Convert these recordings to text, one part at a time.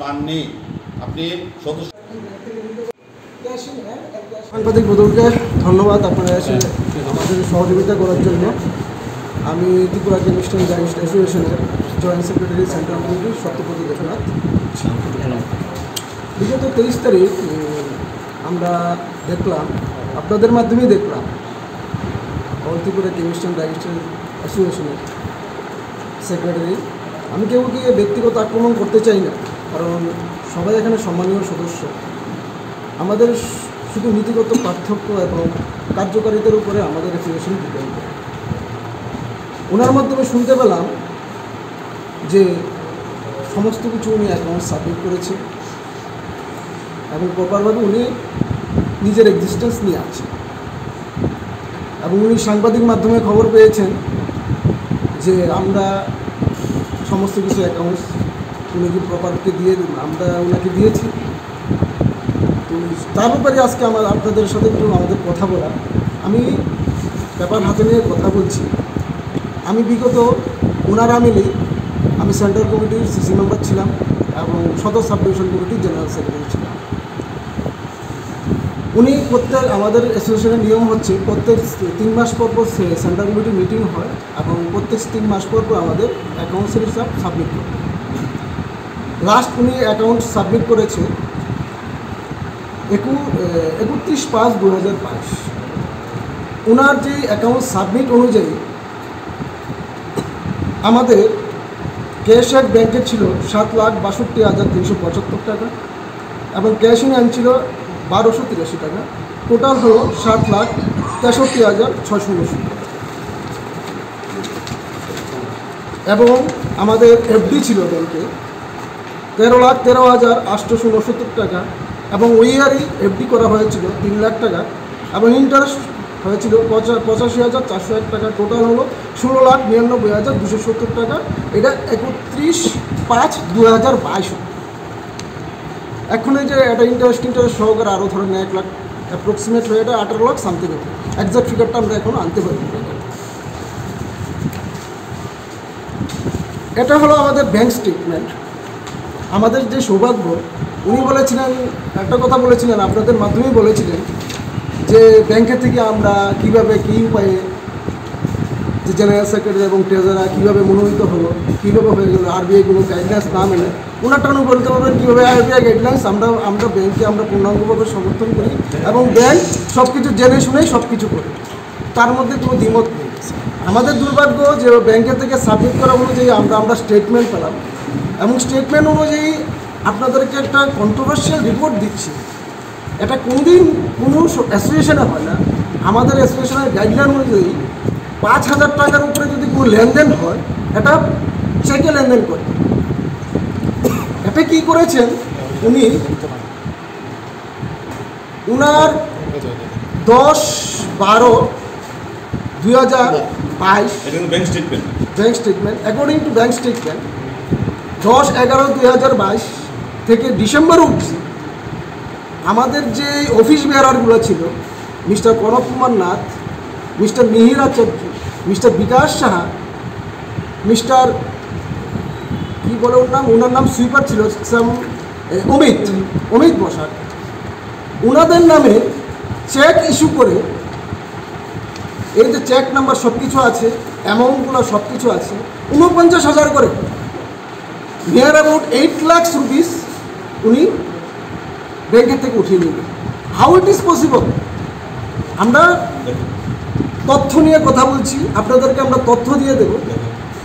পাননি। আপনি সদস্য সাংবাদিক বদলকে ধন্যবাদ আপনারা এসে আমাদের সহযোগিতা করার জন্য। আমি ত্রিপুরা কেমিস্ট্রি অ্যাসোসিয়েশনের জয়েন্ট সেক্রেটারি সেন্ট্রাল কমিটির সত্যপতি দেবনাথ। বিগত 23 তারিখ আমরা দেখলাম, আপনাদের মাধ্যমেই দেখলাম, অল ত্রিপুরা কেমিস্ট্রি অ্যাসোসিয়েশনের সেক্রেটারি। আমি কেউকে ব্যক্তিগত আক্রমণ করতে চাই না, কারণ সবাই এখানে সম্মানীয় সদস্য। আমাদের শুধু নীতিগত পার্থক্য এবং কার্যকারিতার উপরে আমাদের অ্যাসোসিয়েশন ডিপেন্ড করে। ওনার মাধ্যমে শুনতে পেলাম যে সমস্ত কিছু উনি অ্যাকাউন্ট সাবমিট করেছে এবং প্রপারভাবে উনি নিজের এক্সিস্টেন্স নিয়ে আছে, এবং উনি সাংবাদিক মাধ্যমে খবর পেয়েছেন যে আমরা সমস্ত কিছু অ্যাকাউন্টস উনি কি প্রপারকে দিয়ে আমরা ওনাকে দিয়েছি। তো তার ব্যাপারে আজকে আপনাদের সাথে একটু আমাদের কথা বলা। আমি পেপার হাতে নিয়ে কথা বলছি। আমি বিগত ওনার আমলেই আমি সেন্ট্রাল কমিটির সিসি মেম্বার ছিলাম এবং সদর সাব ডিভিশন কমিটির জেনারেল সেক্রেটারি ছিলাম। উনি আমাদের অ্যাসোসিয়েশনের নিয়ম হচ্ছে প্রত্যেক 3 মাস পর সেন্ট্রাল কমিটির মিটিং হয় এবং প্রত্যেক 3 মাস পর আমাদের অ্যাকাউন্টসের হিসাব সাবমিট করতে। লাস্ট উনি অ্যাকাউন্ট সাবমিট করেছে 31/5/2022। ওনার যে অ্যাকাউন্ট সাবমিট অনুযায়ী আমাদের ক্যাশ অ্যাট ব্যাংকে ছিল 7,62,375 টাকা এবং ক্যাশ ইন হ্যান্ড ছিল 1,283 টাকা। টোটাল হলো 7,63,679 টাকা। এবং আমাদের এফডি ছিল ব্যাংকে 13,13,869 টাকা এবং ওই ইয়ারই এফডি করা হয়েছিল 3 লাখ টাকা এবং ইন্টারেস্ট হয়েছিল 85,401 টাকা। টোটাল হলো 16,99,270 টাকা। এটা 31/5/2022। এখন এই যে এটা ইন্টারেস্ট সহকারে আরও ধরেন 1 লাখ অ্যাপ্রক্সিমেট হয়ে এটা 18 লাখ সামথিং হবে। একজ্যাক্ট ফিগারটা আমরা এখনও আনতে পারি। এটা হলো আমাদের ব্যাংক স্টেটমেন্ট। আমাদের যে সৌভাগ্য, উনি বলেছিলেন, একটা কথা বলেছিলেন, আপনাদের মাধ্যমেই বলেছিলেন যে ব্যাংকের থেকে আমরা কীভাবে কী উপায়ে যে জেনারেল সেক্রেটারি এবং ট্রেজারার কীভাবে মনোনীত হলো, কীভাবে হয়ে গেলো, আরবিআই কোনো গাইডলাইন্স না মেলে। ওনারটা উনি বলতে পারবেন কীভাবে আরবিআই গাইডলাইন্স আমরা ব্যাংকে আমরা পূর্ণাঙ্গভাবে সমর্থন করি এবং ব্যাংক সব কিছু জেনে শুনেই সব কিছু করে, তার মধ্যে কোনো দ্বিমত নেই। আমাদের দুর্ভাগ্য যে ব্যাংকের থেকে সাবমিট করা অনুযায়ী আমরা স্টেটমেন্ট পেলাম এবং স্টেটমেন্ট অনুযায়ী আপনাদেরকে একটা কন্ট্রোভার্সিয়াল রিপোর্ট দিচ্ছি। এটা কোনোদিন কোনো অ্যাসোসিয়েশনে হয় না। আমাদের অ্যাসোসিয়েশনের গাইডলাইন অনুযায়ী 5,000 টাকার উপরে যদি কোনো লেনদেন হয়, এটা চেকে লেনদেন করে। এটা কি করেছেন উনি, উনার 10/12/2022 bank statement according to bank statement 10/11/2022 থেকে ডিসেম্বর অবধি আমাদের যে অফিস বেয়ারারগুলো ছিল, মিস্টার প্রণব কুমার নাথ, মিস্টার মিহির আচার্য, মিস্টার বিকাশ সাহা, মিস্টার কি বলে ওনার নাম সুইপার ছিল অমিত বসাক, ওনাদের নামে চেক ইস্যু করে, এই যে চেক নাম্বার সব কিছু আছে, অ্যামাউন্টগুলো সব কিছু আছে, 49,000 করে, নিয়ার অ্যাবাউট 8 লাখ রুপিস উনি ব্যাংকের থেকে উঠিয়ে নেবেন। How it is possible? আমরা তথ্য নিয়ে কথা বলছি, আপনাদেরকে আমরা তথ্য দিয়ে দেবো।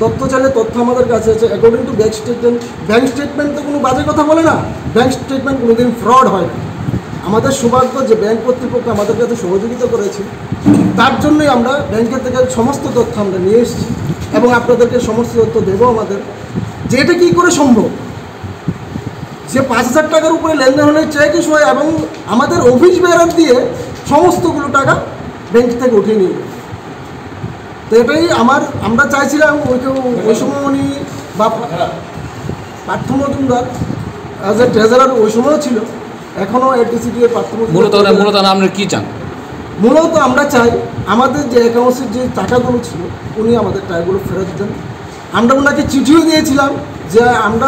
তথ্য চাইলে তথ্য আমাদের কাছে আছে। অ্যাকর্ডিং টু ব্যাংক স্টেটমেন্ট তো কোনো বাজে কথা বলে না, ব্যাংক স্টেটমেন্ট কোনোদিন ফ্রড হয় না। আমাদের সৌভাগ্য যে ব্যাংক কর্তৃপক্ষ আমাদের কাছে সহযোগিতা করেছে, তার জন্যই আমরা ব্যাংকের থেকে সমস্ত তথ্য আমরা নিয়ে এসেছি এবং আপনাদেরকে সমস্ত তথ্য দেবো আমাদের, যে এটা কী করে সম্ভব যে 5,000 টাকার উপরে লেনদেন হলে চেক ইস্যু হয় এবং আমাদের অফিস বেয়ারার দিয়ে সমস্তগুলো টাকা ব্যাংক থেকে উঠিয়ে নিয়ে যায়। তো এটাই আমরা চাইছিলাম ওই সময় উনি বা Partha Majumdar as a treasurer ওই সময়ও ছিল, এখনও এডিসিডি এর পার্থ মজুমদার। মূলত আমরা কী চান? মূলত আমরা চাই আমাদের যে অ্যাকাউন্টসের যে টাকাগুলো ছিল উনি আমাদের টাকাগুলো ফেরত দেন। আমরা ওনাকে চিঠিও দিয়েছিলাম যে আমরা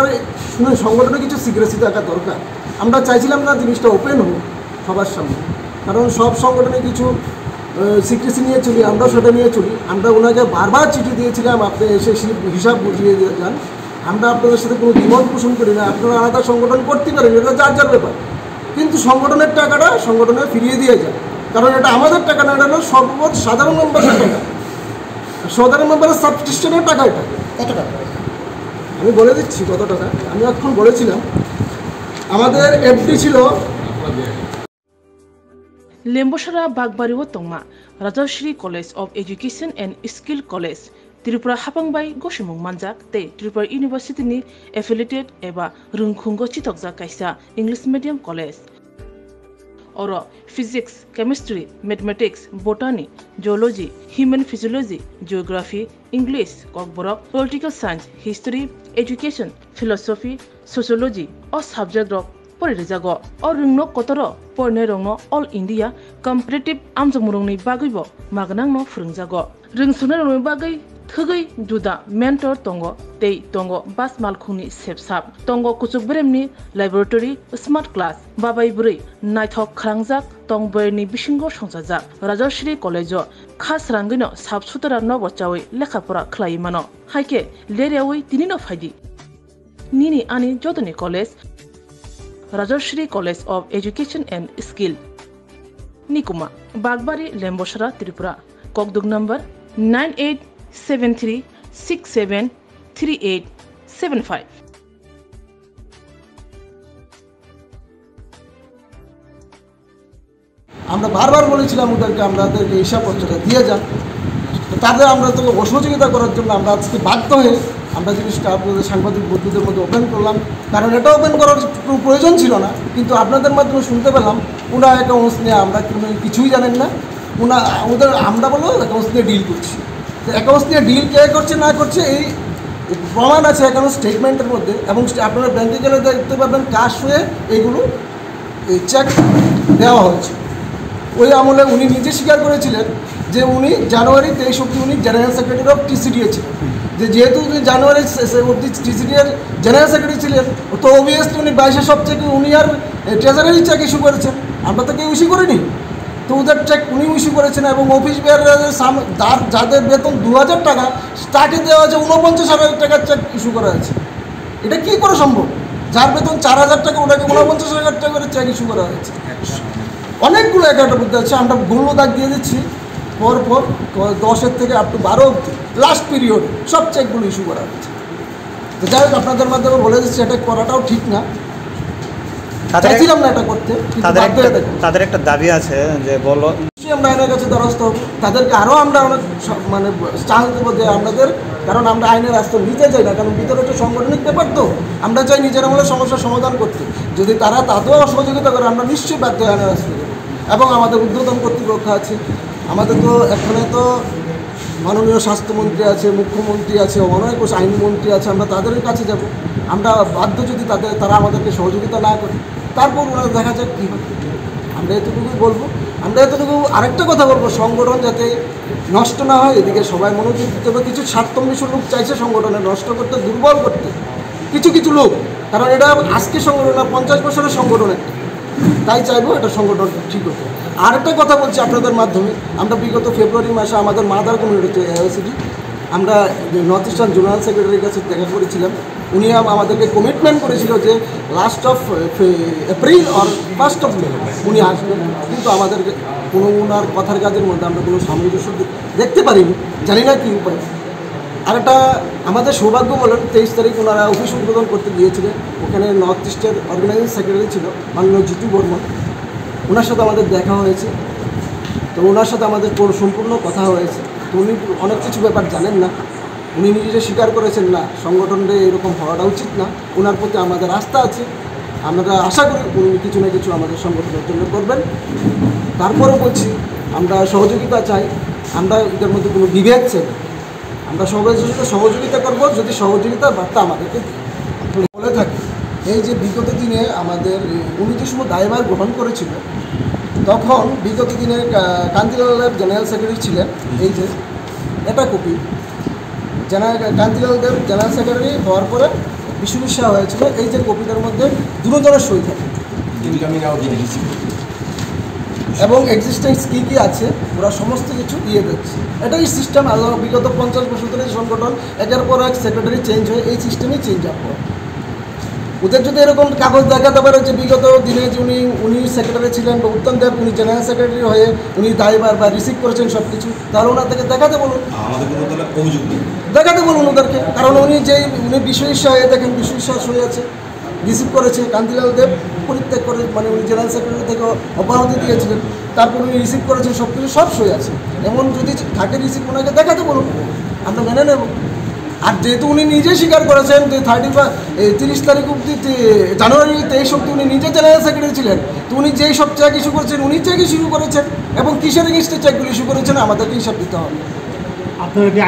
শুনে সংগঠনে কিছু সিক্রেসি থাকা দরকার। আমরা চাইছিলাম না জিনিসটা ওপেন হোক সবার সামনে, কারণ সব সংগঠনে কিছু সিক্রেসি নিয়ে চলি, আমরাও সেটা নিয়ে চলি। আমরা ওনাকে বারবার চিঠি দিয়েছিলাম, আপনি এসে হিসাব বুঝিয়ে যান, আমরা আপনাদের সাথে কোনো দ্বিমত পোষণ করি না, আপনারা আলাদা সংগঠন করতে পারেন, এটা যার যার ব্যাপার, কিন্তু সংগঠনের টাকাটা সংগঠনে ফিরিয়ে দিয়ে যায়, কারণ এটা আমাদের টাকা না, এটা হলো সর্বমোট সাধারণ মেম্বারের টাকা, সাধারণ মেম্বারের সাবস্ক্রিপশনের টাকা। এটা কত টাকা আমি বলে দিচ্ছি কত টাকা। আমি এখন বলেছিলাম আমাদের এফডি ছিল লেম্বসরা বাগবাড়িও তংমা Rajshree college of education and skill college Tripura हापांबाई गसिमुं मानजाक ते त्रिपुरा यूनिवर्सिटीनि एफिलिएटेड एबा रुंखुंगो चितकजा कायसा इंग्लिश मीडियम कलेज और physics chemistry mathematics botany geology human physiology geography English Kokborok political science history education philosophy sociology और सब्जेक्ट रक परिरेजागो और रुंनो कतर परने रंगनो ऑल इंडिया कम्पिटिटिव आमजमुरंनि बागैबो मागनांनो फोरोंजागो रोंसुनो रंगनि बागै थगै जुदा मेंटर तंगो तै तंगो बास मालखुनि सेबसाब तंगो कुचुक ब्रेमनि लैबोरेटरी स्मार्ट क्लास बाबाई बुरै नायथक खालांजाक तंबरनि बिसिंगो संजाजाक राजश्री कलेजो खास रांगैनो साब सुतरा नबचावै लेखाफोरा खलायमानो हायके लेरियावै तिनिनो फायदि निनि आनि जदनि college Rajshree college of education and skill निकुमा बागबारी लेम्बसरा त्रिपुरा ककदुक नंबर 9873673875 আমরা বারবার বলেছিলাম ওদেরকে আমাদেরকে হিসাবপত্রটা দিয়ে যান, তাদের আমরা তো অসহযোগিতা করার জন্য আমরা আজকে বাধ্য হয়ে আমরা জিনিসটা আপনাদের সাংবাদিক বন্ধুদের মধ্যে ওপেন করলাম, কারণ এটা ওপেন করার কোনো প্রয়োজন ছিল না, কিন্তু আপনাদের মাধ্যমে শুনতে পেলাম ওরা অ্যাকাউন্টস নিয়ে আমরা কিছুই জানেন না, ওদের আমরা বলো অ্যাকাউন্টস নিয়ে ডিল করছি। তো অ্যাকাউন্টস নিয়ে ডিল কে করছে না করছে এই প্রমাণ আছে অ্যাকাউন্ট স্টেটমেন্টের মধ্যে, এবং আপনারা ব্যাংকে গেলে দেখতে পাবেন কাশ হয়ে এইগুলো এই চেক দেওয়া হয়েছে। ওই আমলে উনি নিজে স্বীকার করেছিলেন যে উনি জানুয়ারি 23 অবধি উনি জেনারেল সেক্রেটারি অফ টিসিডিএ ছিলেন, যেহেতু উনি জানুয়ারি অবধি টিসিডিএর জেনারেল সেক্রেটারি ছিলেন, তো অবভিয়াসলি উনি 22 সপ্তাহে উনি আর ট্রেজারি চেক ইস্যু করেছেন, আমরা তো কেউ ইস্যু করিনি, তো ওদের চেক উনি ইস্যু করেছেন। এবং অফিস যাদের বেতন 2000 টাকা তাকে দেওয়া হয়েছে 49,000 টাকার চেক ইস্যু করা হয়েছে। এটা কী করে সম্ভব? যার বেতন 4000 টাকা ওটাকে 49,000 টাকা করে চেক ইস্যু করা হয়েছে। অনেকগুলো অ্যাকাউন্টের মধ্যে আছে, আমরা গুলো দাগ দিয়ে দিচ্ছি, পরপর 10 থেকে আপ টু 12 অবধি লাস্ট পিরিয়ডে সব চেকগুলো ইস্যু করা হচ্ছে। তো যাই হোক, আপনাদের মাধ্যমে বলে দিচ্ছি এটা করাটাও ঠিক না, চাইছিলাম না এটা করতে, তাদের একটা দাবি আছে যে বলো আমরা আইনের কাছে দ্বারস্থ হব, তাদেরকে আরও আমরা অনেক মানে চান্স দেবো যে আপনাদের, কারণ আমরা আইনের রাস্তা নিতে চাই না, কারণ ভিতরে একটা সাংগঠনিক ব্যাপার, তো আমরা চাই নিজের আমলে সমস্যার সমাধান করতে। যদি তারা তাতেও অসহযোগিতা করে আমরা নিশ্চয়ই বাধ্য আইনের রাস্তা দেবো। এবং আমাদের ঊর্ধ্বতন কর্তৃপক্ষ আছে, আমাদের তো এখানে তো মাননীয় স্বাস্থ্যমন্ত্রী আছে, মুখ্যমন্ত্রী আছে, অনেক আইনমন্ত্রী আছে, আমরা তাদের কাছে যাব। আমরা বাধ্য যদি তারা আমাদেরকে সহযোগিতা না করে, তারপর ওনারা দেখা যাক কী হয়। আমরা এতটুকুই বলবো। আমরা এতটুকু আরেকটা কথা বলবো, সংগঠন যাতে নষ্ট না হয় এদিকে সবাই মনোযোগ দিতে হবে। কিছু স্বার্থন্বেষী লোক চাইছে সংগঠনে নষ্ট করতে, দুর্বল করতে, কিছু লোক, কারণ এটা আজকে সংগঠন না, 50 বছরের সংগঠন একটা, তাই চাইবো এটা সংগঠন ঠিক হতে। আরেকটা কথা বলছি আপনাদের মাধ্যমে, আমরা বিগত ফেব্রুয়ারি মাসে আমাদের মাদার কমিউনিটি এআইসিটি আমরা নর্থ ইস্টার্ন জোনাল সেক্রেটারির কাছে দেখা করেছিলাম। উনি আমাদেরকে কমিটমেন্ট করেছিল যে লাস্ট অফ এপ্রিল আর 1st অফ মে উনি আসবেন, কিন্তু আমাদেরকে কোনো ওনার কথার কাজের মধ্যে আমরা কোনো সামঞ্জস্য দেখতে পারিনি, জানি না কী উপায়। আর একটা আমাদের সৌভাগ্য বলেন, 23 তারিখ ওনারা অফিস উদ্বোধন করতে গিয়েছিলেন, ওখানে নর্থ ইস্টের অর্গানাইজিং সেক্রেটারি ছিল মাননীয় জিতু বর্মন, ওনার সাথে আমাদের দেখা হয়েছে। তো ওনার সাথে আমাদের সম্পূর্ণ কথা হয়েছে। তো উনি অনেক কিছু ব্যাপার জানেন না, উনি নিজে স্বীকার করেছেন না সংগঠনে এরকম হওয়াটা উচিত না। ওনার প্রতি আমাদের আস্থা আছে, আমরা আশা করি উনি কিছু না কিছু আমাদের সংগঠনের জন্য করবেন। তারপরেও বলছি আমরা সহযোগিতা চাই, আমরা এদের মধ্যে কোনো বিভেদ চাই, আমরা সবাই সহযোগিতা করব যদি সহযোগিতার বার্তা আমাদেরকে বলে থাকি। এই যে বিগত দিনে আমাদের উনি যে সময় দায়ভার গ্রহণ করেছিল, তখন বিগত দিনে কান্তিলালের জেনারেল সেক্রেটারি ছিলেন, এই যে এটা কপি, কান্তিলাল দেব জেনারেল সেক্রেটারি হওয়ার পরে বিশ্বজিৎ শাহ হয়েছিল, এই যে কপিটার মধ্যে দুজনের সই থাকে এবং এক্সিস্টেন্স কী কী আছে ওরা সমস্ত কিছু দিয়ে দিচ্ছে। এটাই সিস্টেম বিগত 50 বছর ধরে সংগঠন একের পর এক সেক্রেটারি চেঞ্জ হয়ে এই সিস্টেমই চেঞ্জ আপ হয়। ওদের যদি এরকম কাগজ দেখাতে পারে যে বিগত দিনে যে উনি সেক্রেটারি ছিলেন বা উত্তম দেব উনি জেনারেল সেক্রেটারি হয়ে উনি দায়ভার বা রিসিভ করেছেন সব কিছু, তাহলে ওনাদেরকে দেখাতে বলুন, আমাদের কোনো তাহলে অভিযোগ নেই, দেখাতে বলুন ওদেরকে। কারণ উনি বিশ্বজিৎ শাহ দেখেন বিশ্বজিৎ শাহ সই আছে, রিসিভ করেছে, কান্তিলাল দেব পরিত্যাগ করে মানে উনি জেনারেল সেক্রেটারি থেকে অব্যাহতি দিয়েছিলেন, তারপর উনি রিসিভ করেছেন সব কিছু, সব সই আছে। এমন যদি থাকে রিসিভ ওনাকে দেখাতে বলুন, আমরা মেনে নেব। আর যেহেতু উনি নিজেই স্বীকার করেছেন যে 30 তারিখ অব্দি জানুয়ারি 23 অব্দি উনি নিজে জেনারেল সেক্রেটারি ছিলেন, তো উনি যেই সব চেক ইস্যু করেছেন উনি চেক ইস্যু করেছেন এবং কিসের এগেইনস্টে চেকগুলো ইস্যু করেছেন আমাদেরকে হিসাব দিতে হবে। আপনারা কি